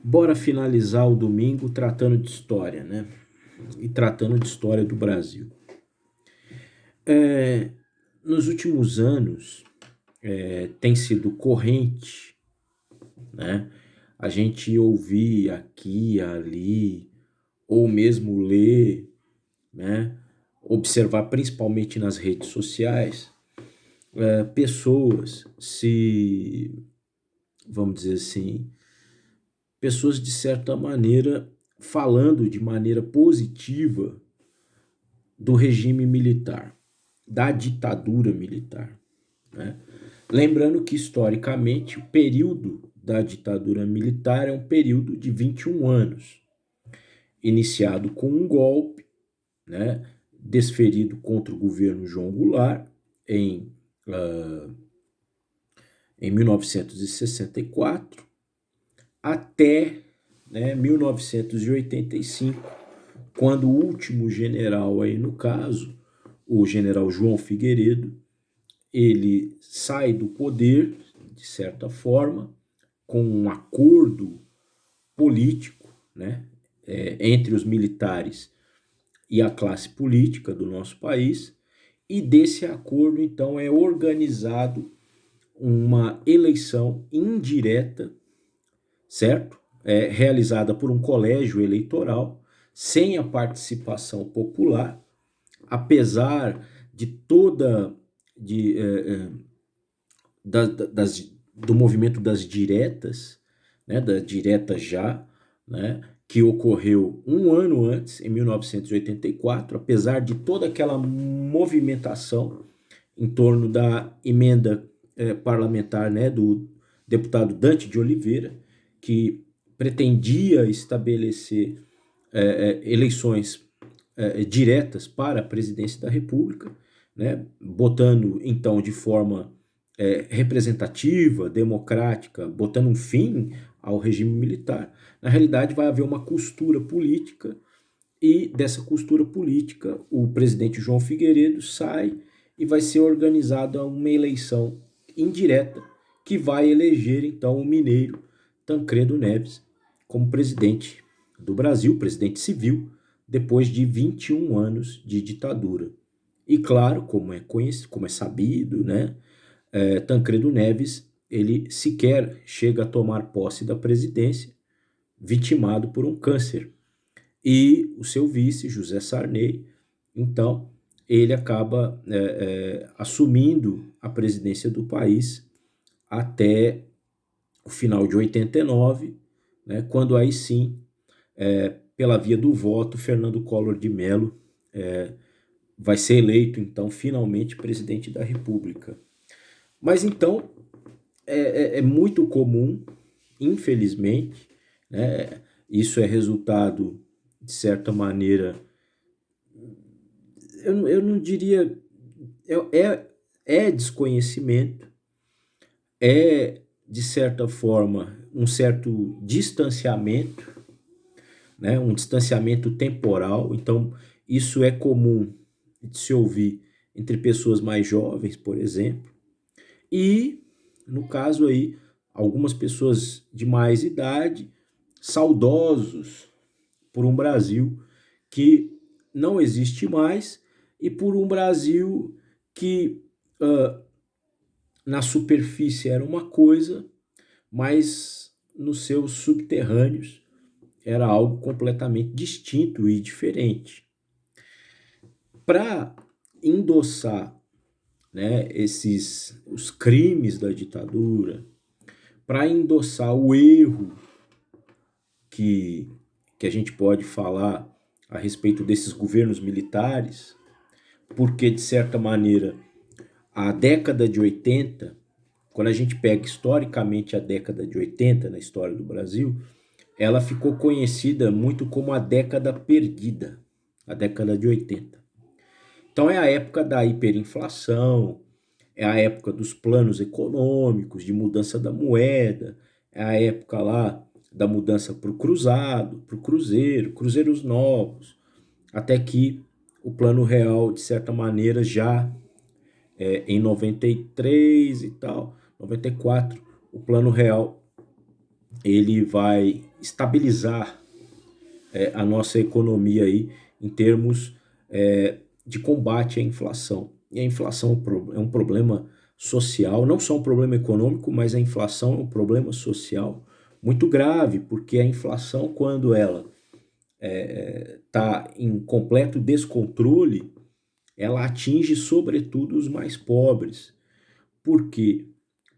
Bora finalizar o domingo tratando de história, né? E tratando de história do Brasil. Nos últimos anos, tem sido corrente, né? A gente ouvir aqui, ali, ou mesmo ler, né? Observar principalmente nas redes sociais, pessoas vamos dizer assim, pessoas de certa maneira falando de maneira positiva do regime militar, da ditadura militar, né? Lembrando que, historicamente, o período da ditadura militar é um período de 21 anos, iniciado com um golpe, né, desferido contra o governo João Goulart em, em 1964, até, né, 1985, quando o último general aí no caso, o general João Figueiredo, ele sai do poder, de certa forma, com um acordo político, né, entre os militares e a classe política do nosso país, e desse acordo, então, é organizado uma eleição indireta, certo? Realizada por um colégio eleitoral, sem a participação popular, apesar de toda de, do movimento das diretas, né, da direta já, né, que ocorreu um ano antes, em 1984, apesar de toda aquela movimentação em torno da emenda parlamentar, né, do deputado Dante de Oliveira, que pretendia estabelecer eleições diretas para a presidência da República, né, botando então de forma representativa, democrática, botando um fim ao regime militar. Na realidade, vai haver uma costura política, e dessa costura política, o presidente João Figueiredo sai e vai ser organizada uma eleição indireta que vai eleger então o mineiro Tancredo Neves como presidente do Brasil, presidente civil, depois de 21 anos de ditadura. E claro, como é conhecido, como é sabido, né, Tancredo Neves, ele sequer chega a tomar posse da presidência, vitimado por um câncer. E o seu vice, José Sarney, então, ele acaba assumindo a presidência do país até o final de 89, né, quando aí sim, pela via do voto, Fernando Collor de Mello vai ser eleito, então, finalmente presidente da República. Mas então, é muito comum, infelizmente, né, isso é resultado, de certa maneira, eu não diria, é desconhecimento, de certa forma, um certo distanciamento, né, um distanciamento temporal. Então, isso é comum de se ouvir entre pessoas mais jovens, por exemplo, e, no caso aí, algumas pessoas de mais idade, saudosos por um Brasil que não existe mais e por um Brasil que na superfície era uma coisa, mas nos seus subterrâneos era algo completamente distinto e diferente. Para endossar, né, os crimes da ditadura, para endossar o erro que a gente pode falar a respeito desses governos militares, porque, de certa maneira, a década de 80, quando a gente pega historicamente a década de 80 na história do Brasil, ela ficou conhecida muito como a década perdida, a década de 80. Então é a época da hiperinflação, é a época dos planos econômicos, de mudança da moeda, é a época lá da mudança para o cruzado, para o cruzeiro, cruzeiros novos, até que o plano real, de certa maneira, já em 93 e tal, 94, o plano real ele vai estabilizar a nossa economia aí em termos de combate à inflação. E a inflação é um problema social, não só um problema econômico, mas a inflação é um problema social muito grave, porque a inflação, quando ela está em completo descontrole, ela atinge sobretudo os mais pobres. Por quê?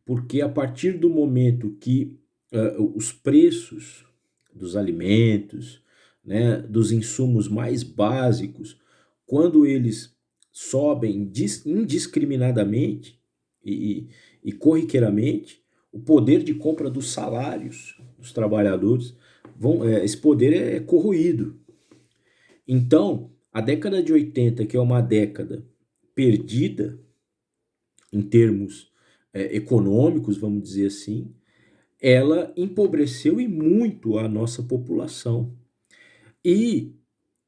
Porque a partir do momento que os preços dos alimentos, né, dos insumos mais básicos, quando eles sobem indiscriminadamente e corriqueiramente, o poder de compra dos salários dos trabalhadores, esse poder é corroído. Então, a década de 80, que é uma década perdida em termos econômicos, vamos dizer assim, ela empobreceu e muito a nossa população. E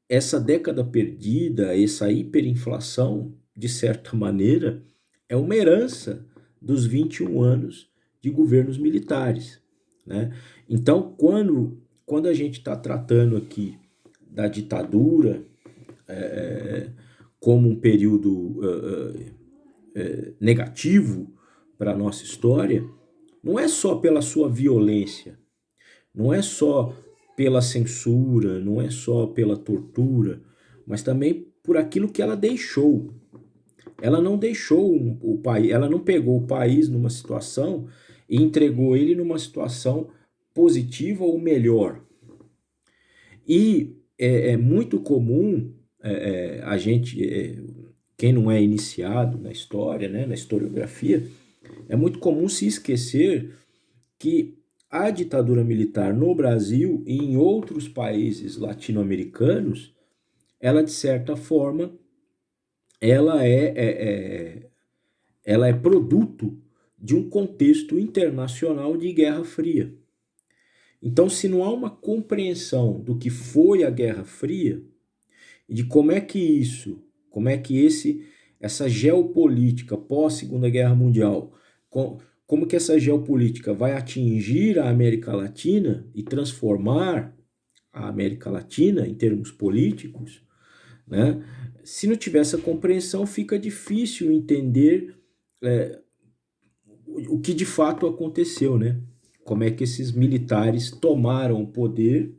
essa década perdida, essa hiperinflação, de certa maneira, é uma herança dos 21 anos de governos militares, né? Então, quando a gente está tratando aqui da ditadura como um período negativo para a nossa história, não é só pela sua violência, não é só pela censura, não é só pela tortura, mas também por aquilo que ela deixou. Ela não deixou o país, ela não pegou o país numa situação e entregou ele numa situação positiva ou melhor. E é muito comum a gente, quem não é iniciado na história, né, na historiografia, é muito comum se esquecer que a ditadura militar no Brasil e em outros países latino-americanos, ela de certa forma, ela ela é produto de um contexto internacional de Guerra Fria. Então, se não há uma compreensão do que foi a Guerra Fria e de como é que essa geopolítica pós Segunda Guerra Mundial, como que essa geopolítica vai atingir a América Latina e transformar a América Latina em termos políticos, né? Se não tiver essa compreensão, fica difícil entender o que de fato aconteceu, né? Como é que esses militares tomaram o poder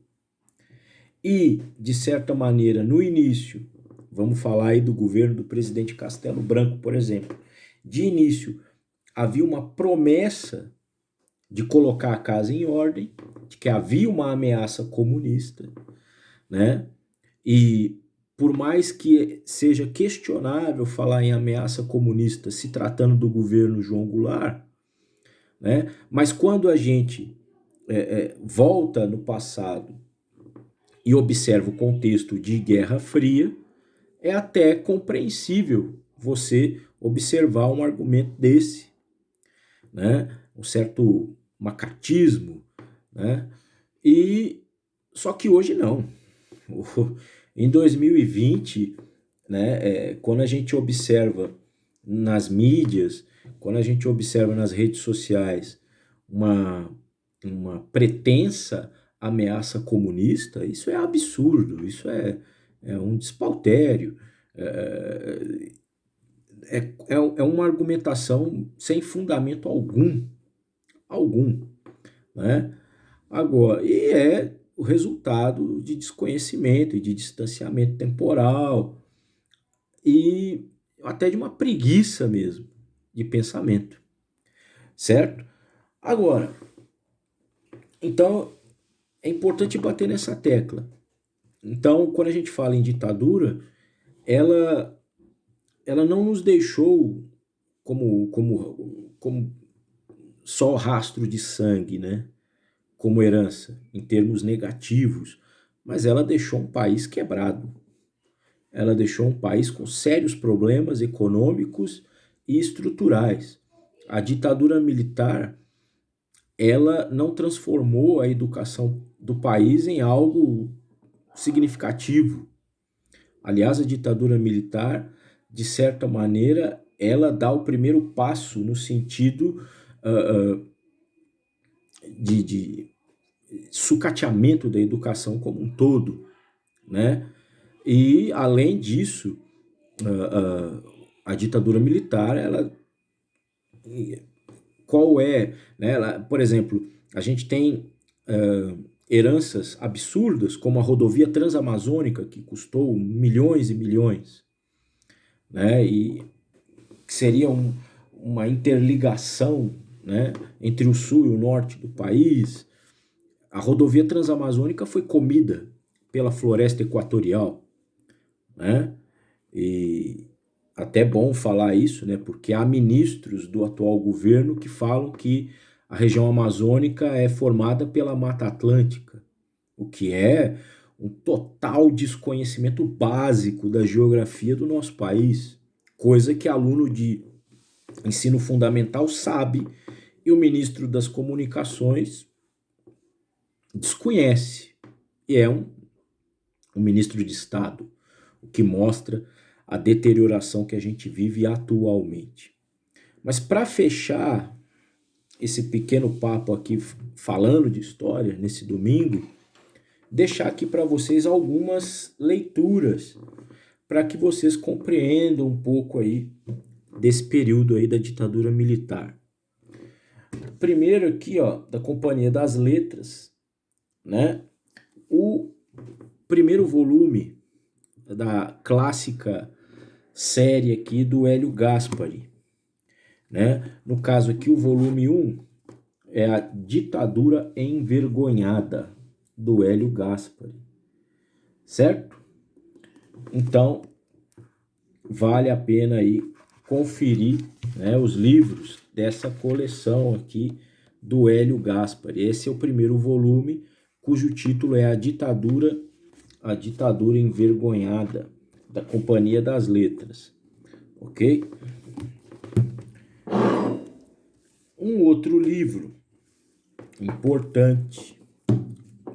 e, de certa maneira, no início, vamos falar aí do governo do presidente Castelo Branco, por exemplo, de início havia uma promessa de colocar a casa em ordem, de que havia uma ameaça comunista, né? E por mais que seja questionável falar em ameaça comunista se tratando do governo João Goulart, né? Mas quando a gente volta no passado e observa o contexto de Guerra Fria, é até compreensível você observar um argumento desse, né? Um certo macartismo, né? E só que hoje não. Em 2020, né, quando a gente observa nas mídias, quando a gente observa nas redes sociais uma pretensa ameaça comunista, isso é absurdo, isso é um despautério, é uma argumentação sem fundamento algum, né? Agora, e é o resultado de desconhecimento e de distanciamento temporal e até de uma preguiça mesmo de pensamento, certo? Agora, então é importante bater nessa tecla. Então, quando a gente fala em ditadura, ela ela não nos deixou como só rastro de sangue, né? Como herança, em termos negativos, mas ela deixou um país quebrado. Ela deixou um país com sérios problemas econômicos e estruturais. A ditadura militar, ela não transformou a educação do país em algo significativo. Aliás, a ditadura militar, de certa maneira, ela dá o primeiro passo no sentido de sucateamento da educação como um todo, né? E, além disso, a ditadura militar, ela, qual é, né? Ela, por exemplo, a gente tem heranças absurdas, como a rodovia transamazônica, que custou milhões e milhões, né? E que seria uma interligação, né, entre o sul e o norte do país. A rodovia transamazônica foi comida pela floresta equatorial, né? E até bom falar isso, né? Porque há ministros do atual governo que falam que a região amazônica é formada pela Mata Atlântica, o que é um total desconhecimento básico da geografia do nosso país, coisa que aluno de ensino fundamental sabe e o ministro das Comunicações desconhece. E é um ministro de Estado, o que mostra a deterioração que a gente vive atualmente. Mas para fechar esse pequeno papo aqui falando de história nesse domingo, deixar aqui para vocês algumas leituras para que vocês compreendam um pouco aí desse período aí da ditadura militar. Primeiro aqui, ó, da Companhia das Letras, né? O primeiro volume da clássica série aqui do Hélio Gaspari, né? No caso aqui, o volume 1 é a Ditadura Envergonhada, do Hélio Gaspari, certo? Então, vale a pena aí conferir, né, os livros dessa coleção aqui do Hélio Gaspari. Esse é o primeiro volume, cujo título é A Ditadura Envergonhada, da Companhia das Letras, ok? Um outro livro importante,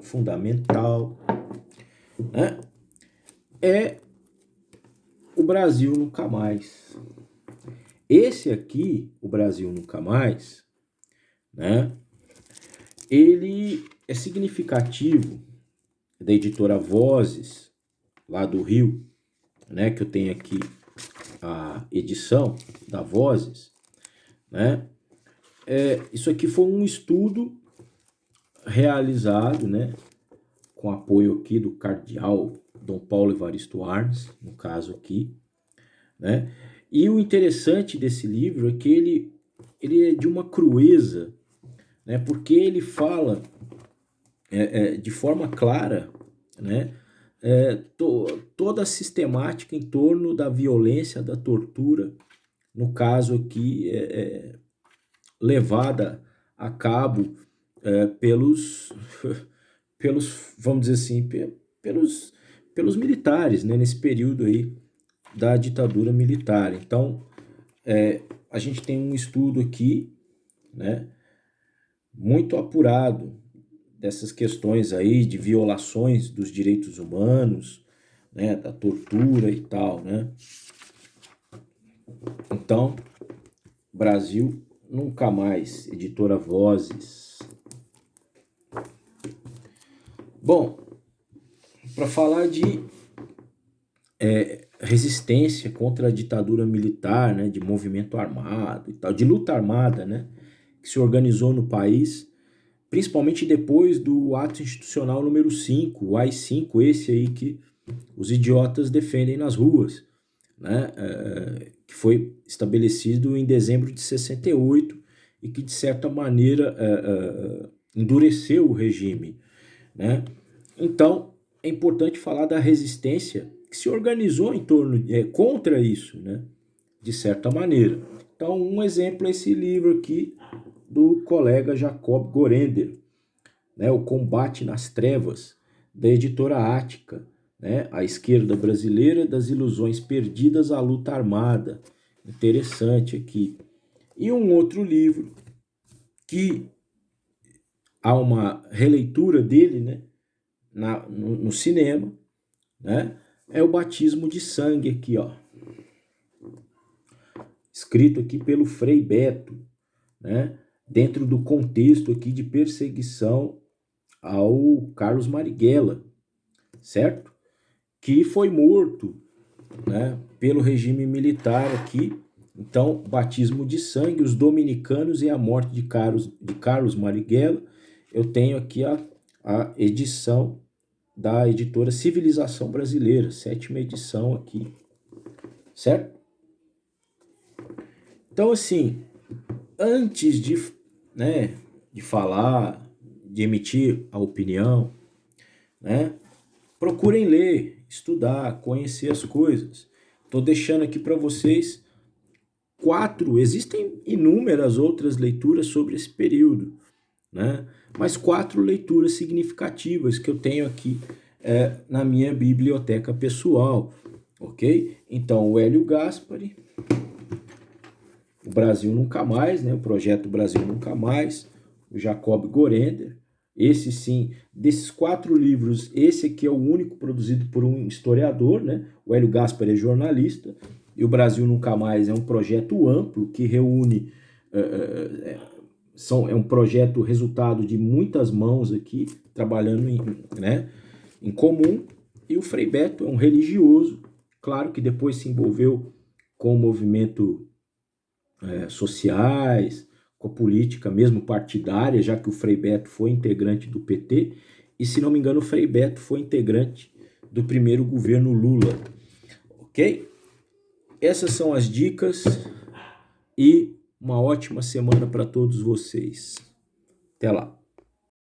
fundamental, né, é O Brasil Nunca Mais. Esse aqui, O Brasil Nunca Mais, né, ele é significativo, da editora Vozes, lá do Rio, né, que eu tenho aqui a edição da Vozes, né? Isso aqui foi um estudo realizado, né, com apoio aqui do cardeal Dom Paulo Evaristo Arnes, no caso aqui, né? E o interessante desse livro é que ele é de uma crueza, né? Porque ele fala de forma clara, né? Toda a sistemática em torno da violência, da tortura, no caso aqui, levada a cabo pelos, vamos dizer assim, pelos militares, né, nesse período aí da ditadura militar. Então, a gente tem um estudo aqui, né, muito apurado dessas questões aí de violações dos direitos humanos, né, da tortura e tal, né? Então, Brasil Nunca Mais, editora Vozes. Bom, para falar de resistência contra a ditadura militar, né, de movimento armado e tal, de luta armada, né, que se organizou no país, principalmente depois do ato institucional número 5, o AI-5, esse aí que os idiotas defendem nas ruas, né, que foi estabelecido em dezembro de 68 e que, de certa maneira, endureceu o regime, né? Então, é importante falar da resistência que se organizou em torno contra isso, né? De certa maneira. Então, um exemplo é esse livro aqui do colega Jacob Gorender, né? O Combate nas Trevas, da editora Ática, né? A Esquerda Brasileira, das Ilusões Perdidas à Luta Armada. Interessante aqui. E um outro livro que há uma releitura dele, né? No cinema, né? É o Batismo de Sangue aqui, ó. Escrito aqui pelo Frei Beto, né? Dentro do contexto aqui de perseguição ao Carlos Marighella, certo? Que foi morto, né, pelo regime militar aqui. Então, batismo de sangue, os dominicanos e a morte de Carlos Marighella. Eu tenho aqui a edição da editora Civilização Brasileira, 7ª edição aqui, certo? Então, assim, antes né, de falar, de emitir a opinião, né, procurem ler, estudar, conhecer as coisas. Estou deixando aqui para vocês existem inúmeras outras leituras sobre esse período, né? Mas 4 leituras significativas que eu tenho aqui na minha biblioteca pessoal, ok? Então, o Hélio Gaspari, o Brasil Nunca Mais, né? O Projeto Brasil Nunca Mais, o Jacob Gorender. Esse sim, desses 4 livros, esse aqui é o único produzido por um historiador, né? O Hélio Gaspari é jornalista, e o Brasil Nunca Mais é um projeto amplo que reúne, é um projeto resultado de muitas mãos aqui, trabalhando em comum, e o Frei Beto é um religioso, claro que depois se envolveu com o movimento sociais, com a política mesmo partidária, já que o Frei Beto foi integrante do PT, e se não me engano o Frei Beto foi integrante do primeiro governo Lula, ok? Essas são as dicas e uma ótima semana para todos vocês. Até lá.